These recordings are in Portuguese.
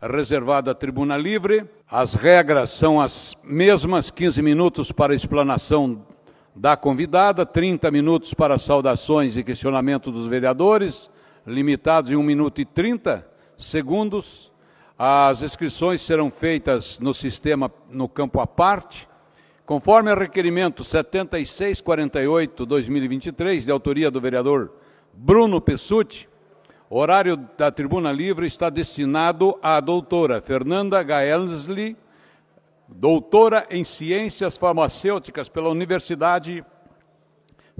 reservado à tribuna livre. As regras são as mesmas, 15 minutos para explanação da convidada, 30 minutos para saudações e questionamento dos vereadores, limitados em 1 minuto e 30 segundos. As inscrições serão feitas no sistema, no campo à parte, conforme o requerimento 7648/2023, de autoria do vereador Bruno Pessutti. O horário da tribuna livre está destinado à doutora Fernanda Gaelsley, doutora em Ciências Farmacêuticas pela Universidade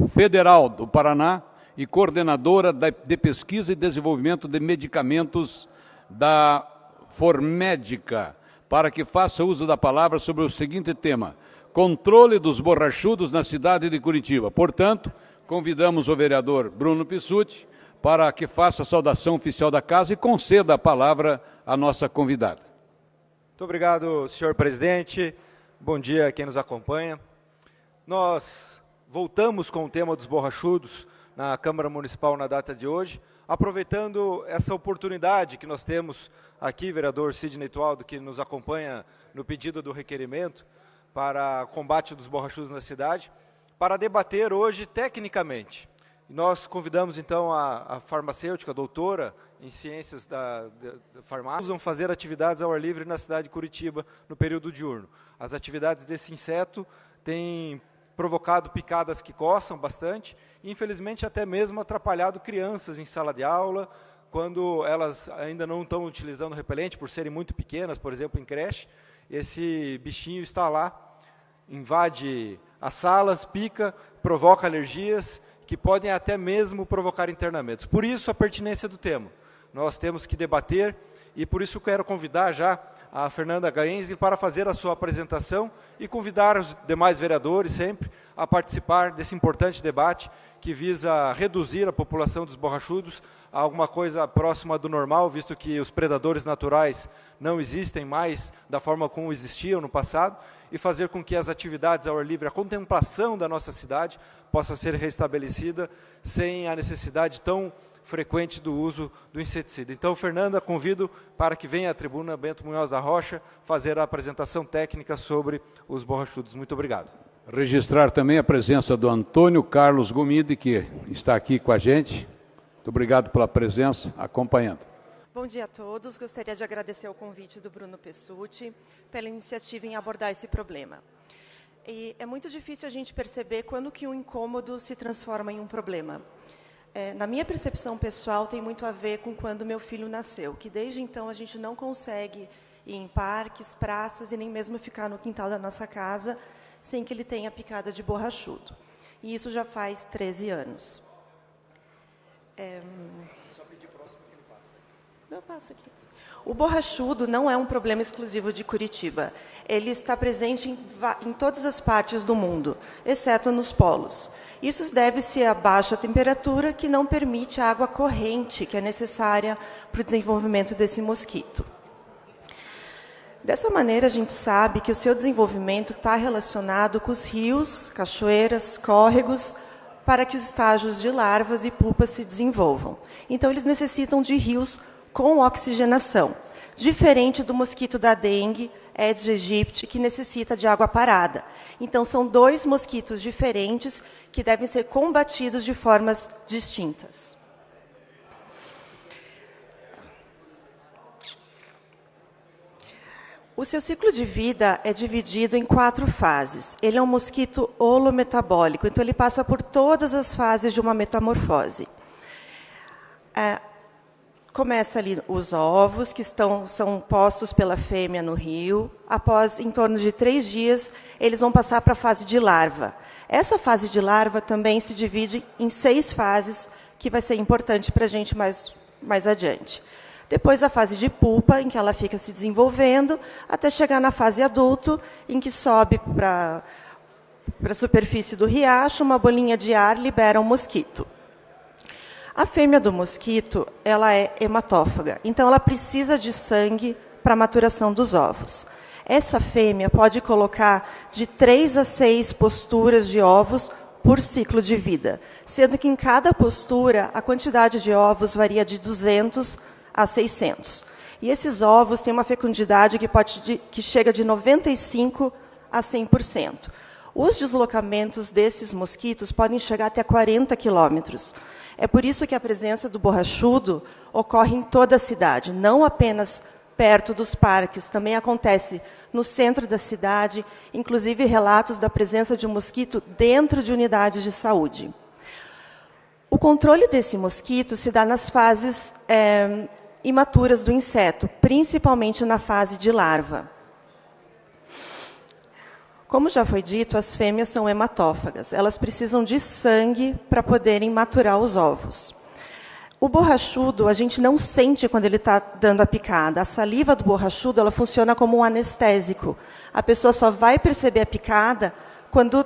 Federal do Paraná e coordenadora de Pesquisa e Desenvolvimento de Medicamentos da Formédica, para que faça uso da palavra sobre o seguinte tema: controle dos borrachudos na cidade de Curitiba. Portanto, convidamos o vereador Bruno Pessutti para que faça a saudação oficial da casa e conceda a palavra à nossa convidada. Muito obrigado, senhor presidente. Bom dia a quem nos acompanha. Nós voltamos com o tema dos borrachudos na Câmara Municipal na data de hoje, aproveitando essa oportunidade que nós temos aqui, vereador Sidney Tualdo, que nos acompanha no pedido do requerimento para combate dos borrachudos na cidade, para debater hoje tecnicamente. Nós convidamos, então, a farmacêutica, a doutora em ciências da farmácia, vão fazer atividades ao ar livre na cidade de Curitiba no período diurno. As atividades desse inseto têm provocado picadas que coçam bastante e, infelizmente, até mesmo atrapalhado crianças em sala de aula, quando elas ainda não estão utilizando repelente, por serem muito pequenas, por exemplo, em creche. Esse bichinho está lá, invade as salas, pica, provoca alergias, que podem até mesmo provocar internamentos. Por isso, a pertinência do tema. Nós temos que debater, e por isso quero convidar já a Fernanda Gaelsley para fazer a sua apresentação e convidar os demais vereadores sempre a participar desse importante debate que visa reduzir a população dos borrachudos a alguma coisa próxima do normal, visto que os predadores naturais não existem mais da forma como existiam no passado, e fazer com que as atividades ao ar livre, a contemplação da nossa cidade, possa ser restabelecida sem a necessidade tão frequente do uso do inseticida. Então, Fernanda, convido para que venha à tribuna Bento Munhoz da Rocha fazer a apresentação técnica sobre os borrachudos. Muito obrigado. Registrar também a presença do Antônio Carlos Gomide, que está aqui com a gente. Muito obrigado pela presença, acompanhando. Bom dia a todos. Gostaria de agradecer o convite do Bruno Pessutti pela iniciativa em abordar esse problema. E é muito difícil a gente perceber quando que um incômodo se transforma em um problema. Na minha percepção pessoal, tem muito a ver com quando meu filho nasceu, que desde então a gente não consegue ir em parques, praças e nem mesmo ficar no quintal da nossa casa sem que ele tenha picada de borrachudo. E isso já faz 13 anos. Só pedir próximo que ele passa. Eu passo aqui. O borrachudo não é um problema exclusivo de Curitiba. Ele está presente em todas as partes do mundo, exceto nos polos. Isso deve-se à baixa temperatura, que não permite a água corrente, que é necessária para o desenvolvimento desse mosquito. Dessa maneira, a gente sabe que o seu desenvolvimento está relacionado com os rios, cachoeiras, córregos, para que os estágios de larvas e pupas se desenvolvam. Então, eles necessitam de rios com oxigenação, diferente do mosquito da dengue, Aedes aegypti, que necessita de água parada. Então, são dois mosquitos diferentes que devem ser combatidos de formas distintas. O seu ciclo de vida é dividido em 4 fases. Ele é um mosquito holometabólico, então ele passa por todas as fases de uma metamorfose. Começa ali os ovos, que são postos pela fêmea no rio. Após, em torno de 3 dias, eles vão passar para a fase de larva. Essa fase de larva também se divide em 6 fases, que vai ser importante para a gente mais adiante. Depois a fase de pupa, em que ela fica se desenvolvendo, até chegar na fase adulto, em que sobe para a superfície do riacho, uma bolinha de ar libera um mosquito. A fêmea do mosquito, ela é hematófaga, então ela precisa de sangue para a maturação dos ovos. Essa fêmea pode colocar de 3 a 6 posturas de ovos por ciclo de vida, sendo que em cada postura a quantidade de ovos varia de 200 a 600. E esses ovos têm uma fecundidade que chega de 95% a 100%. Os deslocamentos desses mosquitos podem chegar até 40 quilômetros. É por isso que a presença do borrachudo ocorre em toda a cidade, não apenas perto dos parques, também acontece no centro da cidade, inclusive relatos da presença de um mosquito dentro de unidades de saúde. O controle desse mosquito se dá nas fases imaturas do inseto, principalmente na fase de larva. Como já foi dito, as fêmeas são hematófagas. Elas precisam de sangue para poderem maturar os ovos. O borrachudo, a gente não sente quando ele está dando a picada. A saliva do borrachudo, ela funciona como um anestésico. A pessoa só vai perceber a picada quando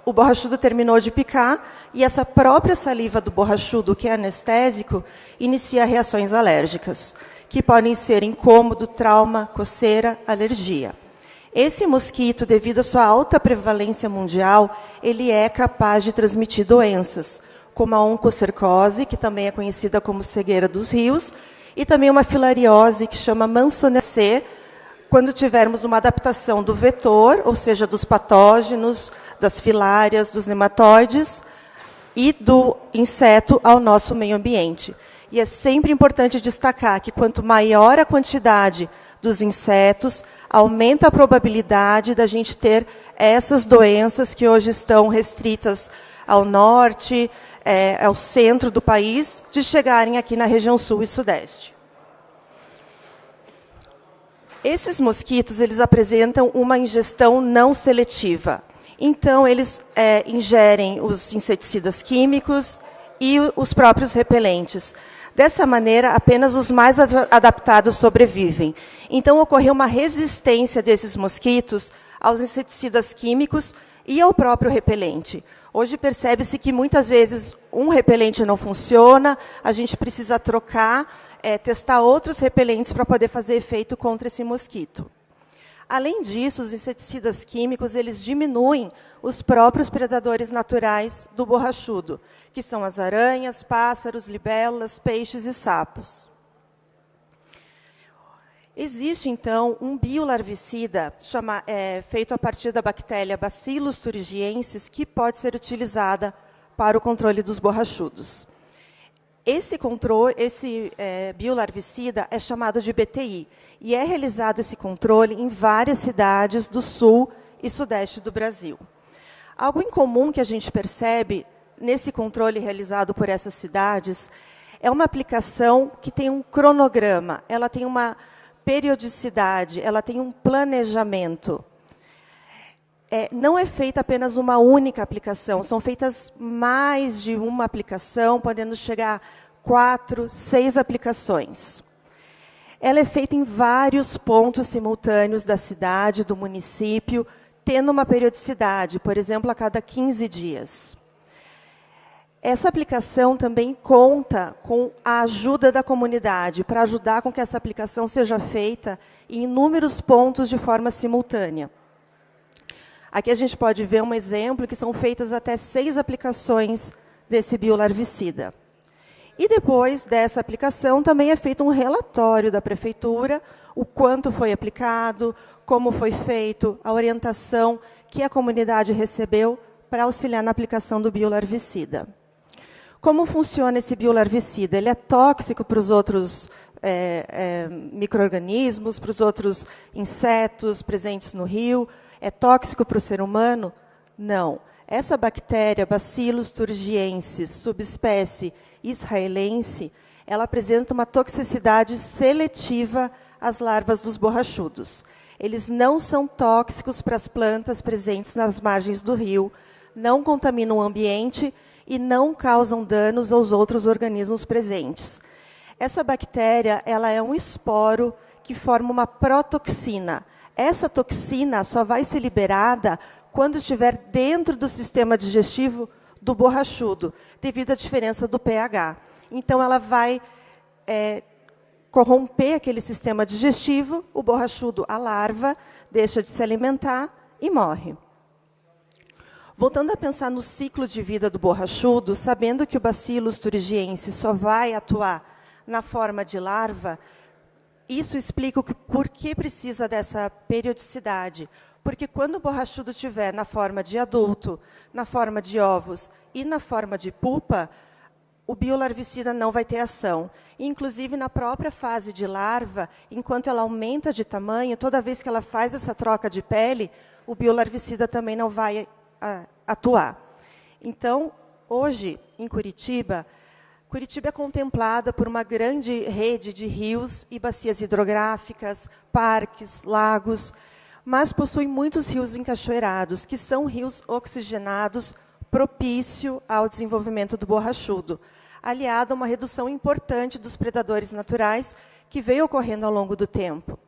o borrachudo terminou de picar e essa própria saliva do borrachudo, que é anestésico, inicia reações alérgicas, que podem ser incômodo, trauma, coceira, alergia. Esse mosquito, devido à sua alta prevalência mundial, ele é capaz de transmitir doenças, como a oncocercose, que também é conhecida como cegueira dos rios, e também uma filariose, que chama Mansonese, quando tivermos uma adaptação do vetor, ou seja, dos patógenos, das filárias, dos nematóides, e do inseto ao nosso meio ambiente. E é sempre importante destacar que quanto maior a quantidade dos insetos, aumenta a probabilidade da gente ter essas doenças que hoje estão restritas ao norte, ao centro do país, de chegarem aqui na região sul e sudeste. Esses mosquitos, eles apresentam uma ingestão não seletiva. Então, eles ingerem os inseticidas químicos e os próprios repelentes. Dessa maneira, apenas os mais adaptados sobrevivem. Então, ocorreu uma resistência desses mosquitos aos inseticidas químicos e ao próprio repelente. Hoje percebe-se que muitas vezes um repelente não funciona, a gente precisa trocar, testar outros repelentes para poder fazer efeito contra esse mosquito. Além disso, os inseticidas químicos, eles diminuem os próprios predadores naturais do borrachudo, que são as aranhas, pássaros, libélulas, peixes e sapos. Existe, então, um biolarvicida feito a partir da bactéria Bacillus thuringiensis, que pode ser utilizada para o controle dos borrachudos. Esse biolarvicida é chamado de BTI, e é realizado esse controle em várias cidades do sul e sudeste do Brasil. Algo em comum que a gente percebe nesse controle realizado por essas cidades é uma aplicação que tem um cronograma, ela tem uma periodicidade, ela tem um planejamento. Não é feita apenas uma única aplicação, são feitas mais de uma aplicação, podendo chegar a 4, 6 aplicações. Ela é feita em vários pontos simultâneos da cidade, do município, tendo uma periodicidade, por exemplo, a cada 15 dias. Essa aplicação também conta com a ajuda da comunidade, para ajudar com que essa aplicação seja feita em inúmeros pontos de forma simultânea. Aqui a gente pode ver um exemplo que são feitas até 6 aplicações desse biolarvicida. E depois dessa aplicação também é feito um relatório da prefeitura, o quanto foi aplicado, como foi feito, a orientação que a comunidade recebeu para auxiliar na aplicação do biolarvicida. Como funciona esse biolarvicida? Ele é tóxico para os outros micro-organismos, para os outros insetos presentes no rio? É tóxico para o ser humano? Não. Essa bactéria, Bacillus thuringiensis, subespécie israelense, ela apresenta uma toxicidade seletiva às larvas dos borrachudos. Eles não são tóxicos para as plantas presentes nas margens do rio, não contaminam o ambiente e não causam danos aos outros organismos presentes. Essa bactéria, ela é um esporo que forma uma protoxina. Essa toxina só vai ser liberada quando estiver dentro do sistema digestivo do borrachudo, devido à diferença do pH. Então, ela vai corromper aquele sistema digestivo, o borrachudo, a larva, deixa de se alimentar e morre. Voltando a pensar no ciclo de vida do borrachudo, sabendo que o Bacillus thuringiensis só vai atuar na forma de larva, Isso explica por que precisa dessa periodicidade. Porque quando o borrachudo estiver na forma de adulto, na forma de ovos e na forma de pupa, o biolarvicida não vai ter ação. Inclusive, na própria fase de larva, enquanto ela aumenta de tamanho, toda vez que ela faz essa troca de pele, o biolarvicida também não vai atuar. Então, hoje, em Curitiba é contemplada por uma grande rede de rios e bacias hidrográficas, parques, lagos, mas possui muitos rios encachoeirados, que são rios oxigenados, propício ao desenvolvimento do borrachudo, aliado a uma redução importante dos predadores naturais que veio ocorrendo ao longo do tempo.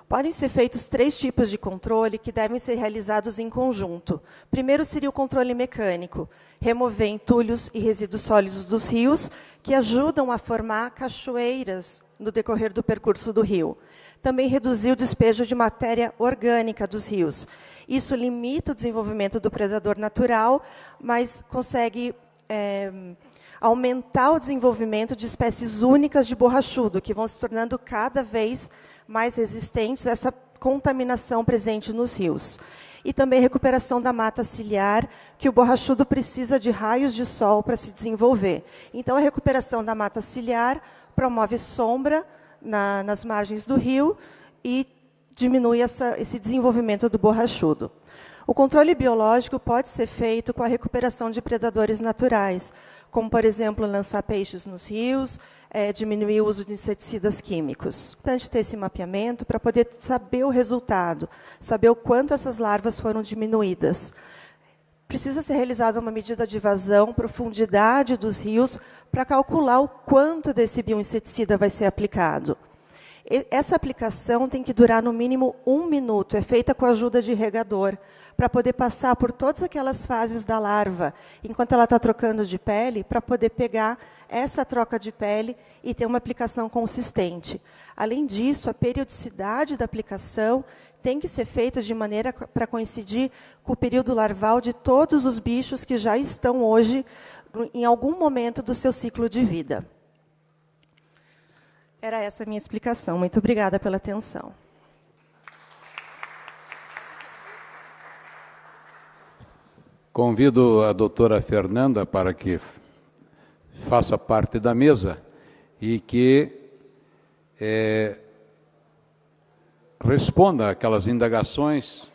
Podem ser feitos 3 tipos de controle que devem ser realizados em conjunto. Primeiro seria o controle mecânico, remover entulhos e resíduos sólidos dos rios, que ajudam a formar cachoeiras no decorrer do percurso do rio. Também reduzir o despejo de matéria orgânica dos rios. Isso limita o desenvolvimento do predador natural, mas consegue aumentar o desenvolvimento de espécies únicas de borrachudo, que vão se tornando cada vez mais resistentes a essa contaminação presente nos rios. E também recuperação da mata ciliar, que o borrachudo precisa de raios de sol para se desenvolver. Então, a recuperação da mata ciliar promove sombra nas margens do rio e diminui esse desenvolvimento do borrachudo. O controle biológico pode ser feito com a recuperação de predadores naturais, como, por exemplo, lançar peixes nos rios, diminuir o uso de inseticidas químicos. Importante ter esse mapeamento para poder saber o resultado, saber o quanto essas larvas foram diminuídas. Precisa ser realizada uma medida de vazão, profundidade dos rios, para calcular o quanto desse bioinseticida vai ser aplicado. Essa aplicação tem que durar no mínimo 1 minuto, é feita com a ajuda de regador, para poder passar por todas aquelas fases da larva, enquanto ela está trocando de pele, para poder pegar essa troca de pele e ter uma aplicação consistente. Além disso, a periodicidade da aplicação tem que ser feita de maneira para coincidir com o período larval de todos os bichos que já estão hoje em algum momento do seu ciclo de vida. Era essa a minha explicação. Muito obrigada pela atenção. Convido a doutora Fernanda para que faça parte da mesa e que responda aquelas indagações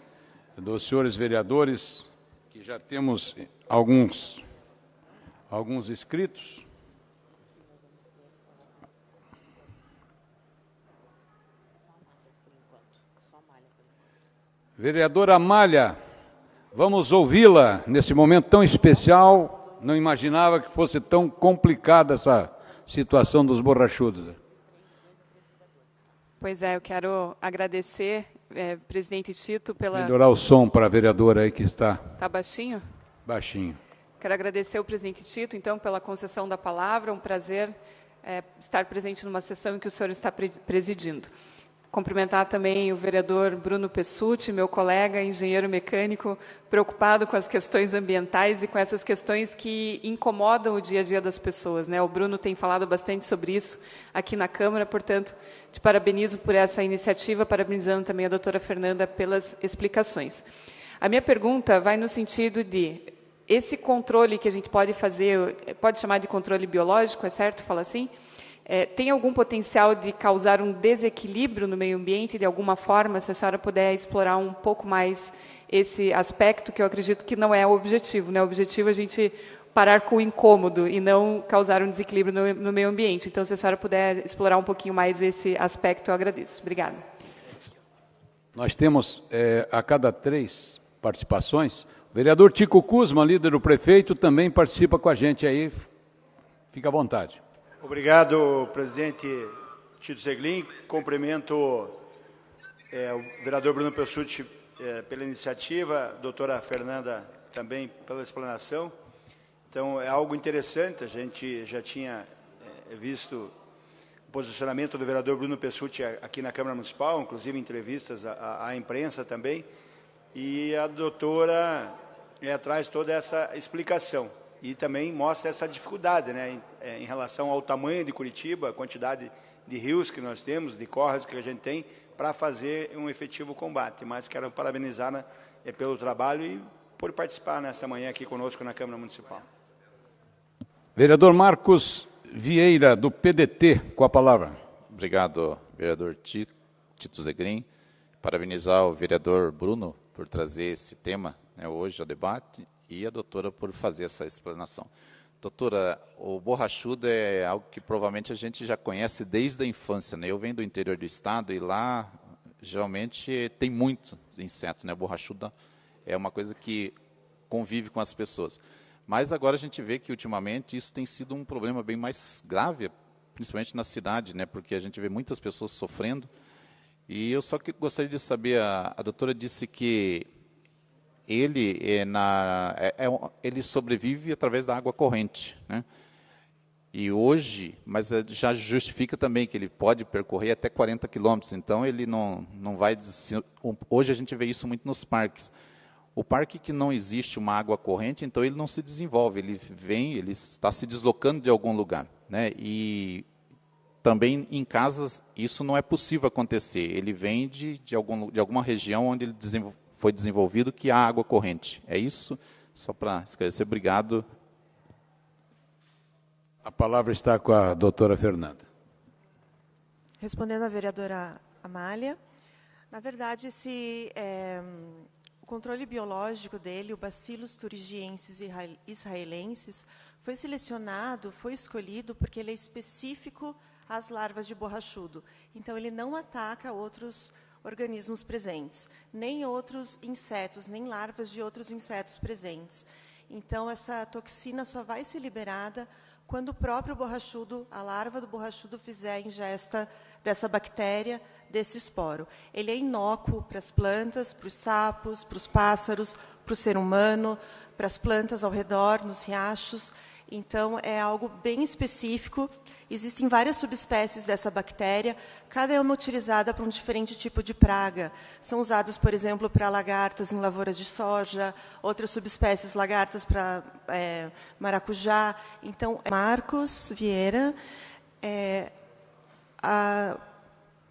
dos senhores vereadores, que já temos alguns inscritos. Vereadora Amália, vamos ouvi-la nesse momento tão especial. Não imaginava que fosse tão complicada essa situação dos borrachudos. Pois é, eu quero agradecer, presidente Tito, pela... Melhorar o som para a vereadora aí que está... Está baixinho? Baixinho. Quero agradecer ao presidente Tito, então, pela concessão da palavra. Um prazer estar presente numa sessão em que o senhor está presidindo. Cumprimentar também o vereador Bruno Pessutti, meu colega, engenheiro mecânico, preocupado com as questões ambientais e com essas questões que incomodam o dia a dia das pessoas, né? O Bruno tem falado bastante sobre isso aqui na Câmara, portanto, te parabenizo por essa iniciativa, parabenizando também a doutora Fernanda pelas explicações. A minha pergunta vai no sentido de, esse controle que a gente pode fazer, pode chamar de controle biológico, é certo? Fala assim? Tem algum potencial de causar um desequilíbrio no meio ambiente, de alguma forma, se a senhora puder explorar um pouco mais esse aspecto, que eu acredito que não é o objetivo, né? O objetivo é a gente parar com o incômodo e não causar um desequilíbrio no meio ambiente. Então, se a senhora puder explorar um pouquinho mais esse aspecto, eu agradeço. Obrigada. Nós temos, a cada 3 participações, o vereador Tico Kuzma, líder do prefeito, também participa com a gente aí. Fica à vontade. Obrigado, presidente Tito Zeglin. Cumprimento o vereador Bruno Pessutti pela iniciativa, a doutora Fernanda também pela explanação. Então, é algo interessante, a gente já tinha visto o posicionamento do vereador Bruno Pessutti aqui na Câmara Municipal, inclusive em entrevistas à imprensa também, e a doutora traz toda essa explicação. e também mostra essa dificuldade, né, em relação ao tamanho de Curitiba, a quantidade de rios que nós temos, de córregos que a gente tem, para fazer um efetivo combate. Mas quero parabenizar, né, pelo trabalho e por participar nessa manhã aqui conosco na Câmara Municipal. Vereador Marcos Vieira, do PDT, com a palavra. Obrigado, vereador Tito Zeglin. Parabenizar o vereador Bruno por trazer esse tema, né, hoje ao debate, e a doutora por fazer essa explanação. Doutora, o borrachudo é algo que provavelmente a gente já conhece desde a infância, né? Eu venho do interior do estado e lá geralmente tem muito inseto, né? Borrachudo é uma coisa que convive com as pessoas. Mas agora a gente vê que ultimamente isso tem sido um problema bem mais grave, principalmente na cidade, né? Porque a gente vê muitas pessoas sofrendo. E eu só gostaria de saber, a doutora disse que ele, ele sobrevive através da água corrente, né? E hoje, mas já justifica também que ele pode percorrer até 40 quilômetros, então ele não vai... Hoje a gente vê isso muito nos parques. O parque que não existe uma água corrente, então ele não se desenvolve, ele está se deslocando de algum lugar, né? E também em casas isso não é possível acontecer, ele vem de alguma região onde ele foi desenvolvido que há água corrente. É isso? Só para esclarecer. Obrigado. A palavra está com a doutora Fernanda. Respondendo à vereadora Amália, na verdade, o controle biológico dele, o Bacillus thuringiensis israelensis, foi selecionado, foi escolhido porque ele é específico às larvas de borrachudo. Então, ele não ataca outros organismos presentes, nem outros insetos, nem larvas de outros insetos presentes. Então, essa toxina só vai ser liberada quando o próprio borrachudo, a larva do borrachudo, fizer a ingesta dessa bactéria, desse esporo. Ele é inócuo para as plantas, para os sapos, para os pássaros, para o ser humano, para as plantas ao redor, nos riachos. Então, é algo bem específico. Existem várias subespécies dessa bactéria, cada uma utilizada para um diferente tipo de praga. São usadas, por exemplo, para lagartas em lavouras de soja, outras subespécies lagartas para maracujá. Então, Marcos Vieira,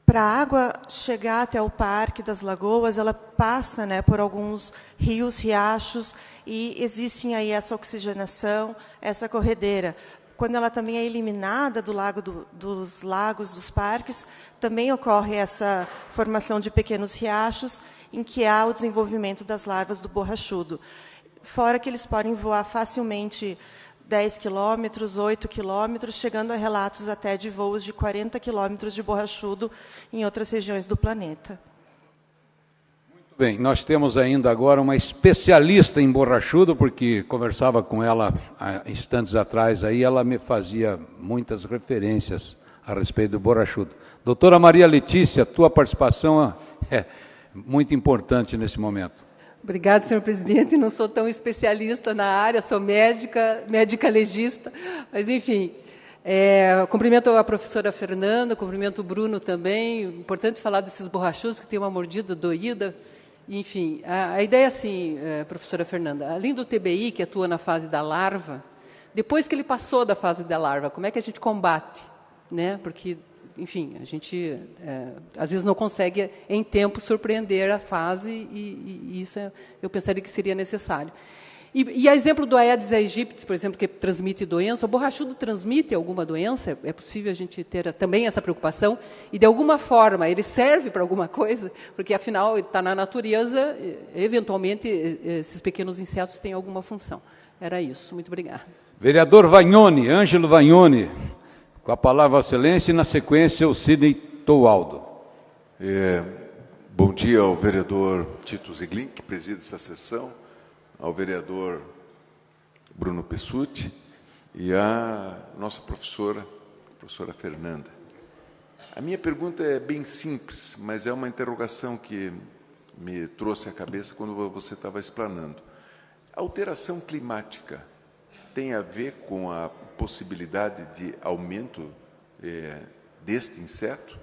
para a água chegar até o Parque das Lagoas, ela passa, né, por alguns rios, riachos, e existe aí essa oxigenação, essa corredeira. Quando ela também é eliminada dos lagos, dos parques, também ocorre essa formação de pequenos riachos, em que há o desenvolvimento das larvas do borrachudo. Fora que eles podem voar facilmente 10 quilômetros, 8 quilômetros, chegando a relatos até de voos de 40 quilômetros de borrachudo em outras regiões do planeta. Muito bem, nós temos ainda agora uma especialista em borrachudo, porque conversava com ela há instantes atrás, aí ela me fazia muitas referências a respeito do borrachudo. Doutora Maria Letícia, tua participação é muito importante nesse momento. Obrigada, senhor presidente. Não sou tão especialista na área, sou médica legista, mas, enfim, cumprimento a professora Fernanda, cumprimento o Bruno também. Importante falar desses borrachudos que têm uma mordida doída. Enfim, a ideia é assim, professora Fernanda, além do TBI, que atua na fase da larva, depois que ele passou da fase da larva, como é que a gente combate? Né? Porque, enfim, a gente às vezes não consegue em tempo surpreender a fase e isso eu pensaria que seria necessário. E a exemplo do Aedes aegypti, por exemplo, que transmite doença, o borrachudo transmite alguma doença? É possível a gente ter também essa preocupação? E, de alguma forma, ele serve para alguma coisa? Porque, afinal, ele está na natureza, eventualmente, esses pequenos insetos têm alguma função. Era isso. Muito obrigada. Vereador Vagnoni, Ângelo Vagnoni. Com a palavra, Vossa Excelência, e na sequência o Sidney Toualdo. Bom dia ao vereador Tito Zeglin, que preside essa sessão, ao vereador Bruno Pessutti e à nossa professora Fernanda. A minha pergunta é bem simples, mas é uma interrogação que me trouxe à cabeça quando você estava explanando. A alteração climática tem a ver com a possibilidade de aumento deste inseto?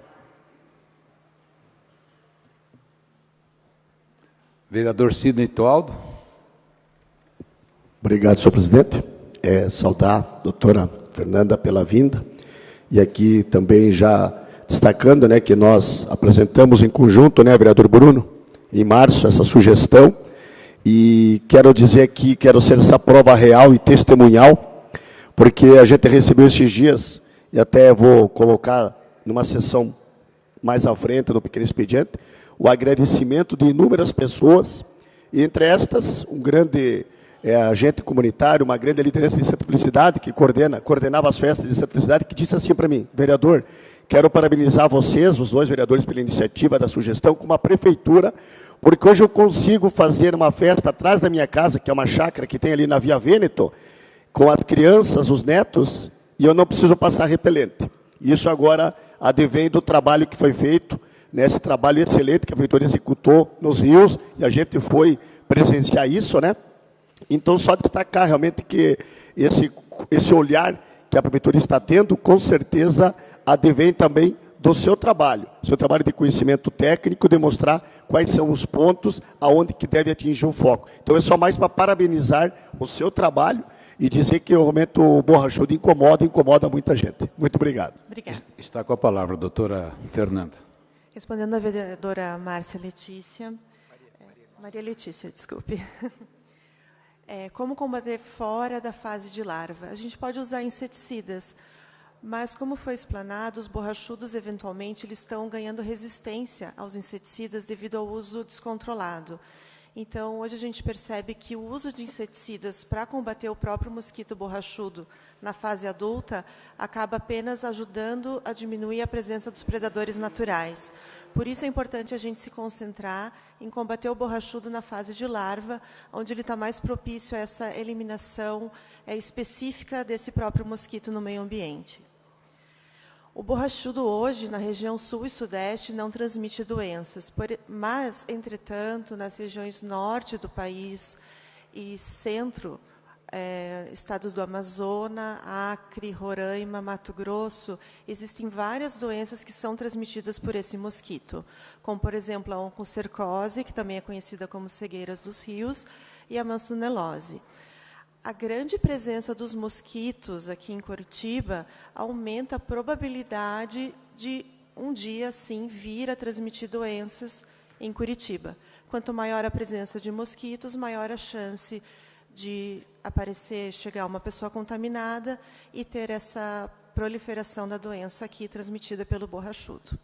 Vereador Sidney Toualdo. Obrigado, senhor presidente. saudar a doutora Fernanda pela vinda, e aqui também já destacando, né, que nós apresentamos em conjunto, né, vereador Bruno, em março, essa sugestão, e quero dizer aqui, quero ser essa prova real e testemunhal, porque a gente recebeu esses dias, e até vou colocar numa sessão mais à frente do pequeno expediente, o agradecimento de inúmeras pessoas, e entre estas, um grande agente comunitário, uma grande liderança de Santa Felicidade, que coordenava as festas de Santa Felicidade, que disse assim para mim: vereador, quero parabenizar vocês, os dois vereadores, pela iniciativa da sugestão, com a prefeitura, porque hoje eu consigo fazer uma festa atrás da minha casa, que é uma chácara que tem ali na Via Vêneto, com as crianças, os netos, e eu não preciso passar repelente. Isso agora advém do trabalho que foi feito, nesse trabalho excelente que a prefeitura executou nos rios, e a gente foi presenciar isso, né? Então, só destacar realmente que esse olhar que a prefeitura está tendo, com certeza, advém também do seu trabalho de conhecimento técnico, demonstrar quais são os pontos aonde que deve atingir o foco. Então, é só mais para parabenizar o seu trabalho e dizer que realmente o borrachudo incomoda muita gente. Muito obrigado. Obrigada. Está com a palavra a doutora Fernanda. Respondendo à vereadora Maria Letícia, desculpe. Como combater fora da fase de larva? A gente pode usar inseticidas, mas, como foi explanado, os borrachudos, eventualmente, eles estão ganhando resistência aos inseticidas devido ao uso descontrolado. Então, hoje a gente percebe que o uso de inseticidas para combater o próprio mosquito borrachudo na fase adulta acaba apenas ajudando a diminuir a presença dos predadores naturais. Por isso é importante a gente se concentrar em combater o borrachudo na fase de larva, onde ele está mais propício a essa eliminação específica desse próprio mosquito no meio ambiente. O borrachudo hoje, na região sul e sudeste, não transmite doenças, mas, entretanto, nas regiões norte do país e centro, estados do Amazonas, Acre, Roraima, Mato Grosso, existem várias doenças que são transmitidas por esse mosquito, como, por exemplo, a oncocercose, que também é conhecida como cegueiras dos rios, e a mansunelose. A grande presença dos mosquitos aqui em Curitiba aumenta a probabilidade de, um dia, sim, vir a transmitir doenças em Curitiba. Quanto maior a presença de mosquitos, maior a chance de chegar uma pessoa contaminada e ter essa proliferação da doença aqui transmitida pelo borrachudo.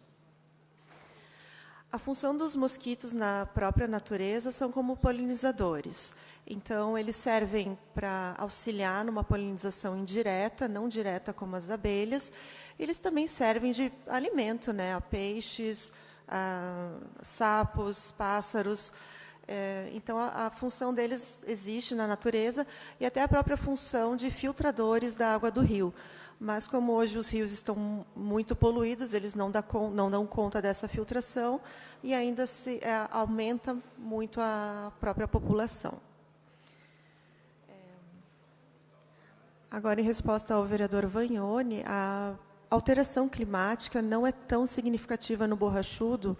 A função dos mosquitos na própria natureza são como polinizadores. Então, eles servem para auxiliar numa polinização indireta, não direta como as abelhas. Eles também servem de alimento, né, a peixes, a sapos, pássaros. Então, a função deles existe na natureza e até a própria função de filtradores da água do rio. Mas, como hoje os rios estão muito poluídos, eles não dão conta dessa filtração e ainda aumenta muito a própria população. Agora, em resposta ao vereador Vagnoni, a alteração climática não é tão significativa no borrachudo,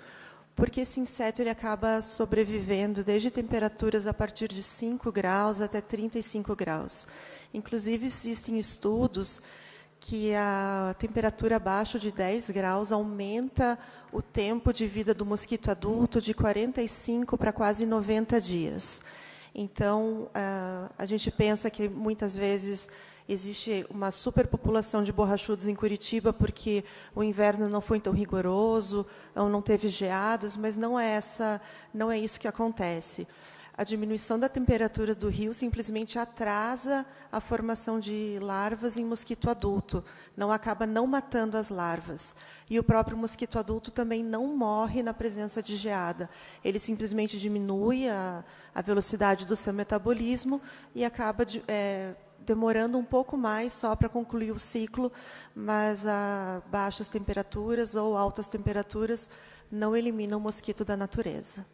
porque esse inseto ele acaba sobrevivendo desde temperaturas a partir de 5 graus até 35 graus. Inclusive, existem estudos que a temperatura abaixo de 10 graus aumenta o tempo de vida do mosquito adulto de 45 para quase 90 dias. Então, a gente pensa que, muitas vezes, existe uma superpopulação de borrachudos em Curitiba porque o inverno não foi tão rigoroso, ou não teve geadas, mas não é isso que acontece. A diminuição da temperatura do rio simplesmente atrasa a formação de larvas em mosquito adulto, acaba não matando as larvas. E o próprio mosquito adulto também não morre na presença de geada. Ele simplesmente diminui a velocidade do seu metabolismo e acaba demorando um pouco mais só para concluir o ciclo, mas a baixas temperaturas ou altas temperaturas não eliminam o mosquito da natureza.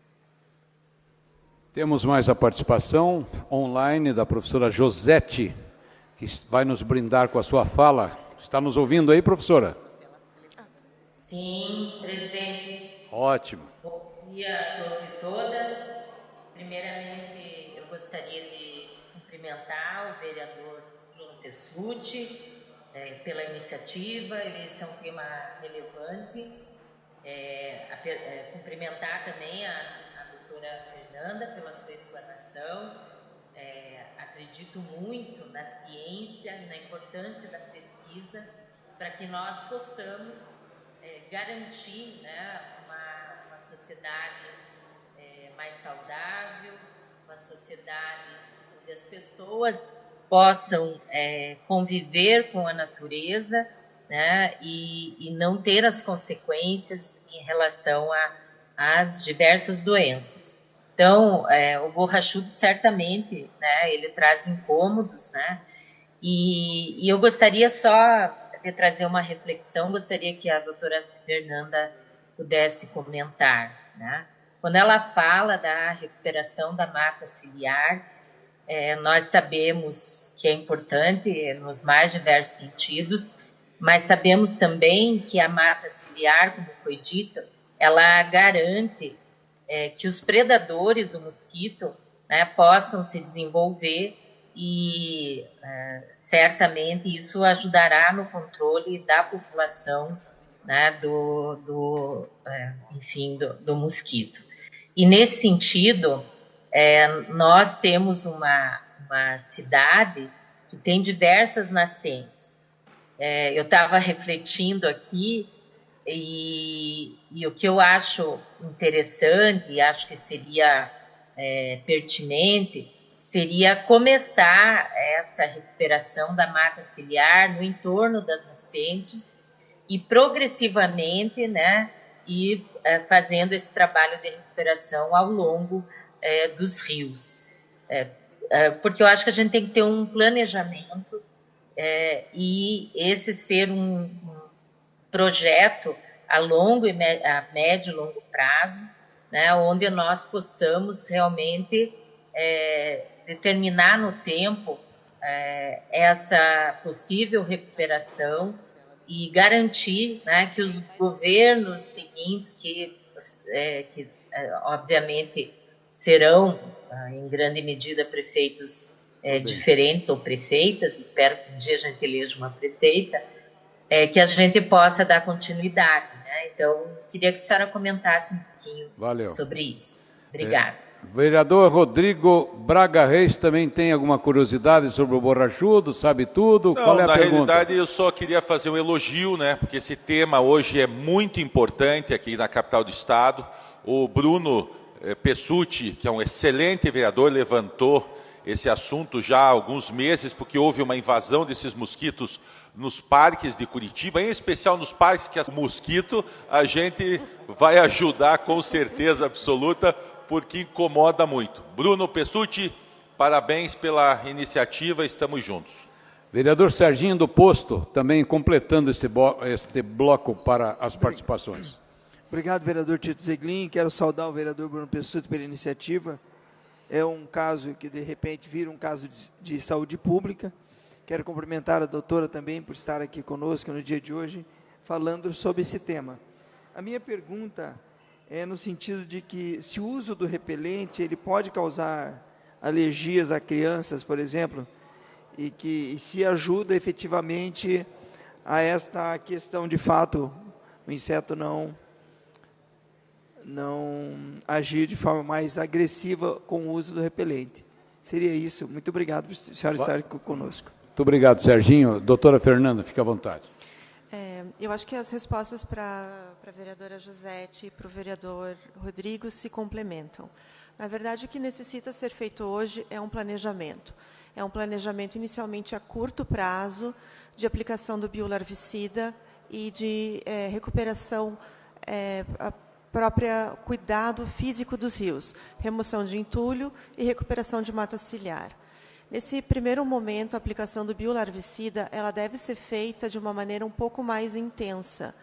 Temos mais a participação online da professora Josete, que vai nos brindar com a sua fala. Está nos ouvindo aí, professora? Sim, presidente. Ótimo. Bom dia a todos e todas. Primeiramente, eu gostaria de cumprimentar o vereador Bruno Pessutti pela iniciativa. Esse é um tema relevante. Cumprimentar também a doutora Fernanda pela sua explanação. Acredito muito na ciência, na importância da pesquisa, para que nós possamos garantir, né, uma sociedade mais saudável, uma sociedade onde as pessoas possam conviver com a natureza, né, e não ter as consequências em relação às diversas doenças. Então, o borrachudo certamente, né, ele traz incômodos, né, e eu gostaria só de trazer uma reflexão, gostaria que a doutora Fernanda pudesse comentar, né. Quando ela fala da recuperação da mata ciliar, nós sabemos que é importante nos mais diversos sentidos, mas sabemos também que a mata ciliar, como foi dito, ela garante que os predadores do mosquito, né, possam se desenvolver e certamente isso ajudará no controle da população, né, do mosquito. E nesse sentido, nós temos uma cidade que tem diversas nascentes. Eu estava refletindo aqui e o que eu acho interessante e acho que seria pertinente seria começar essa recuperação da mata ciliar no entorno das nascentes e progressivamente, né, ir fazendo esse trabalho de recuperação ao longo dos rios. Porque eu acho que a gente tem que ter um planejamento e esse ser um projeto a longo e a médio e longo prazo, né, onde nós possamos realmente determinar no tempo essa possível recuperação e garantir, né, que os governos seguintes, que obviamente serão, em grande medida, prefeitos diferentes ou prefeitas, espero que um dia a gente eleja uma prefeita, que a gente possa dar continuidade, né? Então, queria que a senhora comentasse um pouquinho sobre isso. Obrigada. Vereador Rodrigo Braga Reis também tem alguma curiosidade sobre o borrachudo, sabe tudo? Não, qual é a pergunta? Na realidade, eu só queria fazer um elogio, né? Porque esse tema hoje é muito importante aqui na capital do estado. O Bruno Pessutti, que é um excelente vereador, levantou esse assunto já há alguns meses, porque houve uma invasão desses mosquitos nos parques de Curitiba, em especial nos parques que é mosquito, a gente vai ajudar com certeza absoluta, porque incomoda muito. Bruno Pessutti, parabéns pela iniciativa, estamos juntos. Vereador Serginho do Posto, também completando este bloco para as participações. Obrigado, vereador Tito Zeglin. Quero saudar o vereador Bruno Pessutti pela iniciativa. É um caso que, de repente, vira um caso de saúde pública. Quero cumprimentar a doutora também por estar aqui conosco no dia de hoje, falando sobre esse tema. A minha pergunta é no sentido de que, se o uso do repelente ele pode causar alergias a crianças, por exemplo, e se ajuda efetivamente a esta questão, de fato, o inseto não agir de forma mais agressiva com o uso do repelente. Seria isso. Muito obrigado por a senhora estar aqui conosco. Muito obrigado, Serginho. Doutora Fernanda, fique à vontade. Eu acho que as respostas para a vereadora Josete e para o vereador Rodrigo se complementam. Na verdade, o que necessita ser feito hoje é um planejamento. É um planejamento inicialmente a curto prazo de aplicação do biolarvicida e de recuperação própria cuidado físico dos rios, remoção de entulho e recuperação de mata ciliar. Nesse primeiro momento, a aplicação do biolarvicida ela deve ser feita de uma maneira um pouco mais intensa.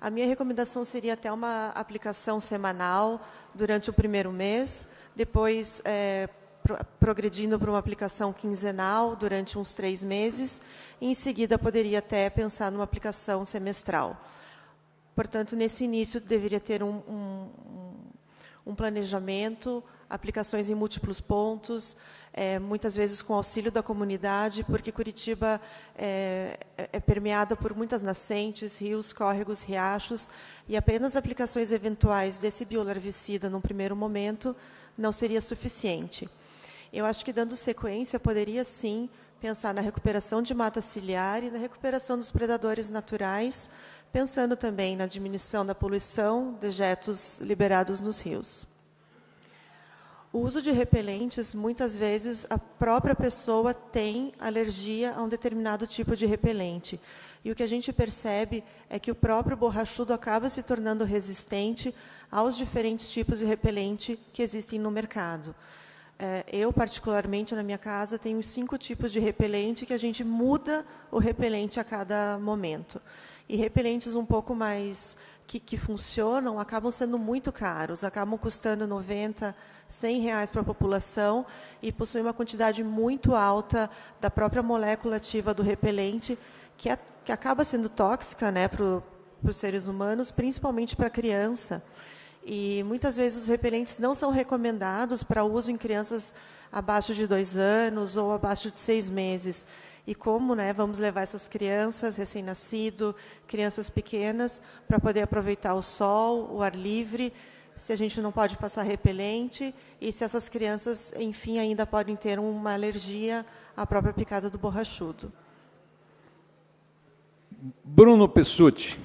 A minha recomendação seria até uma aplicação semanal durante o primeiro mês, depois progredindo para uma aplicação quinzenal durante uns 3 meses, e em seguida poderia até pensar numa aplicação semestral. Portanto, nesse início, deveria ter um planejamento aplicações em múltiplos pontos, muitas vezes com auxílio da comunidade, porque Curitiba é permeada por muitas nascentes, rios, córregos, riachos, e apenas aplicações eventuais desse biolarvicida, num primeiro momento, não seria suficiente. Eu acho que, dando sequência, poderia, sim, pensar na recuperação de mata ciliar e na recuperação dos predadores naturais, pensando também na diminuição da poluição, dejetos liberados nos rios. O uso de repelentes, muitas vezes, a própria pessoa tem alergia a um determinado tipo de repelente. E o que a gente percebe é que o próprio borrachudo acaba se tornando resistente aos diferentes tipos de repelente que existem no mercado. Eu, particularmente, na minha casa, tenho 5 tipos de repelente que a gente muda o repelente a cada momento. E repelentes um pouco mais que funcionam acabam sendo muito caros, acabam custando R$90, R$100 para a população e possuem uma quantidade muito alta da própria molécula ativa do repelente, que acaba sendo tóxica, né, para os seres humanos, principalmente para a criança. E muitas vezes os repelentes não são recomendados para uso em crianças abaixo de 2 anos ou abaixo de 6 meses. E como, né, vamos levar essas crianças, recém-nascido, crianças pequenas, para poder aproveitar o sol, o ar livre, se a gente não pode passar repelente e se essas crianças, enfim, ainda podem ter uma alergia à própria picada do borrachudo. Bruno Pessutti.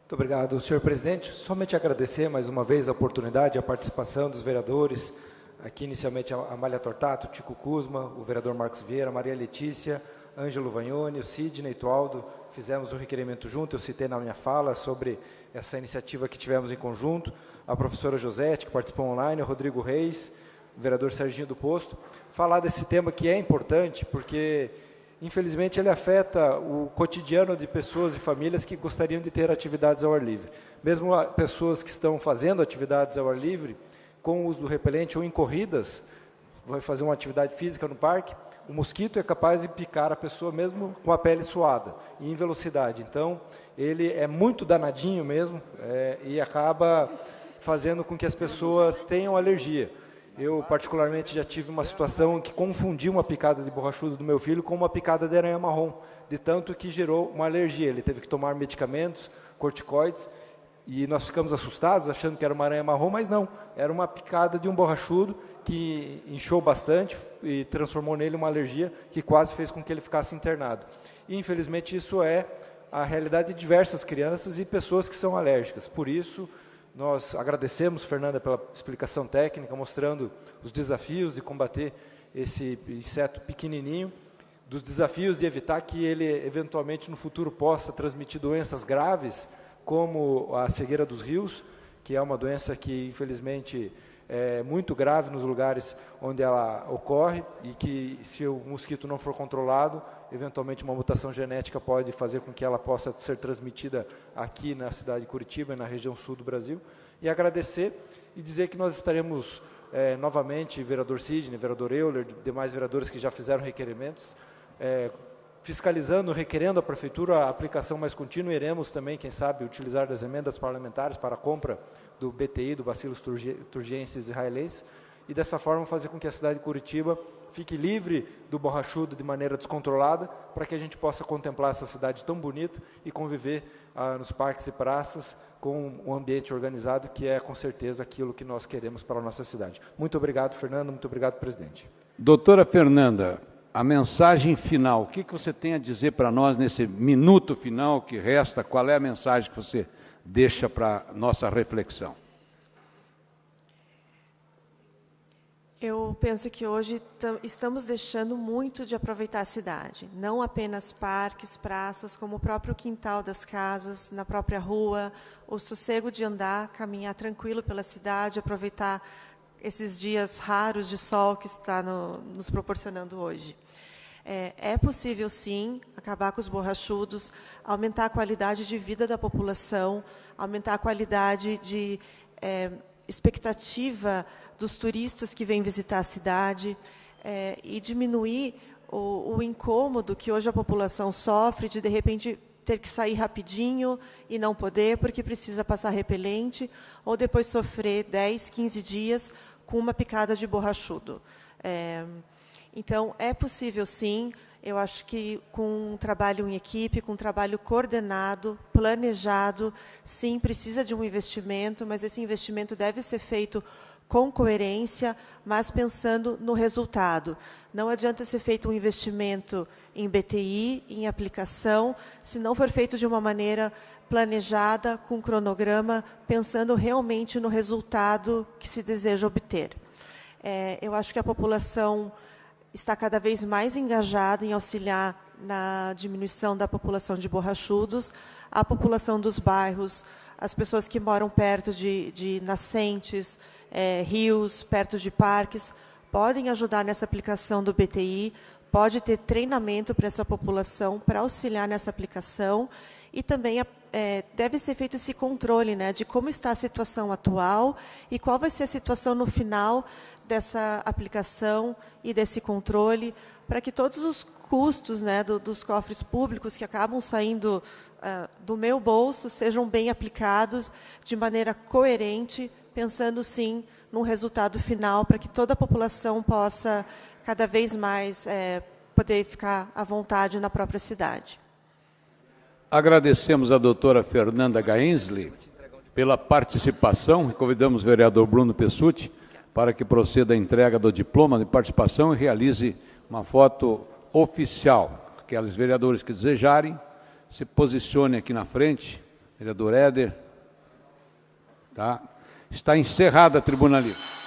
Muito obrigado, senhor presidente. Somente agradecer mais uma vez a oportunidade, a participação dos vereadores, aqui inicialmente a Amália Tortato, o Tico Kuzma, o vereador Marcos Vieira, Maria Letícia, Ângelo Vagnoni, o Sidney, Tualdo, fizemos o requerimento junto, eu citei na minha fala sobre essa iniciativa que tivemos em conjunto, a professora Josete, que participou online, o Rodrigo Reis, o vereador Serginho do Posto, falar desse tema que é importante, porque infelizmente ele afeta o cotidiano de pessoas e famílias que gostariam de ter atividades ao ar livre. Mesmo pessoas que estão fazendo atividades ao ar livre, com o uso do repelente ou em corridas, vai fazer uma atividade física no parque, o mosquito é capaz de picar a pessoa mesmo com a pele suada e em velocidade. Então, ele é muito danadinho mesmo e acaba fazendo com que as pessoas tenham alergia. Eu, particularmente, já tive uma situação que confundi uma picada de borrachudo do meu filho com uma picada de aranha marrom, de tanto que gerou uma alergia. Ele teve que tomar medicamentos, corticoides, e nós ficamos assustados, achando que era uma aranha marrom, mas não, era uma picada de um borrachudo que inchou bastante e transformou nele uma alergia que quase fez com que ele ficasse internado. E, infelizmente, isso é a realidade de diversas crianças e pessoas que são alérgicas. Por isso, nós agradecemos, Fernanda, pela explicação técnica, mostrando os desafios de combater esse inseto pequenininho, dos desafios de evitar que ele, eventualmente, no futuro, possa transmitir doenças graves, como a cegueira dos rios, que é uma doença que, infelizmente, é muito grave nos lugares onde ela ocorre e que, se o mosquito não for controlado, eventualmente uma mutação genética pode fazer com que ela possa ser transmitida aqui na cidade de Curitiba e na região sul do Brasil. E agradecer e dizer que nós estaremos novamente, vereador Sidney, vereador Euler, demais vereadores que já fizeram requerimentos, fiscalizando, requerendo à Prefeitura a aplicação mais contínua. Iremos também, quem sabe, utilizar das emendas parlamentares para a compra do BTI, do Bacillus thuringiensis israelensis, e dessa forma fazer com que a cidade de Curitiba fique livre do borrachudo de maneira descontrolada, para que a gente possa contemplar essa cidade tão bonita e conviver nos parques e praças com um ambiente organizado, que é, com certeza, aquilo que nós queremos para a nossa cidade. Muito obrigado, Fernando. Muito obrigado, presidente. Doutora Fernanda, a mensagem final, o que você tem a dizer para nós nesse minuto final que resta? Qual é a mensagem que você deixa para a nossa reflexão? Eu penso que hoje estamos deixando muito de aproveitar a cidade, não apenas parques, praças, como o próprio quintal das casas, na própria rua, o sossego de andar, caminhar tranquilo pela cidade, aproveitar esses dias raros de sol que está nos proporcionando hoje. É possível, sim, acabar com os borrachudos, aumentar a qualidade de vida da população, aumentar a qualidade de expectativa dos turistas que vêm visitar a cidade e diminuir o incômodo que hoje a população sofre de repente, ter que sair rapidinho e não poder, porque precisa passar repelente, ou depois sofrer 10, 15 dias com uma picada de borrachudo. Então, é possível sim. Eu acho que com um trabalho em equipe, com um trabalho coordenado, planejado, sim, precisa de um investimento, mas esse investimento deve ser feito com coerência, mas pensando no resultado. Não adianta ser feito um investimento em BTI, em aplicação, se não for feito de uma maneira planejada, com cronograma, pensando realmente no resultado que se deseja obter. Eu acho que a população está cada vez mais engajada em auxiliar na diminuição da população de borrachudos, a população dos bairros, as pessoas que moram perto de nascentes, rios, perto de parques, podem ajudar nessa aplicação do BTI, pode ter treinamento para essa população, para auxiliar nessa aplicação, e também deve ser feito esse controle, né, de como está a situação atual e qual vai ser a situação no final dessa aplicação e desse controle, para que todos os custos, né, dos cofres públicos que acabam saindo do meu bolso sejam bem aplicados de maneira coerente, pensando, sim, num resultado final, para que toda a população possa, cada vez mais, poder ficar à vontade na própria cidade. Agradecemos a doutora Fernanda Gaensley pela participação e convidamos o vereador Bruno Pessutti para que proceda a entrega do diploma de participação e realize uma foto oficial. Aqueles vereadores que desejarem, se posicionem aqui na frente. Vereador Éder. Tá? Está encerrada a tribuna livre.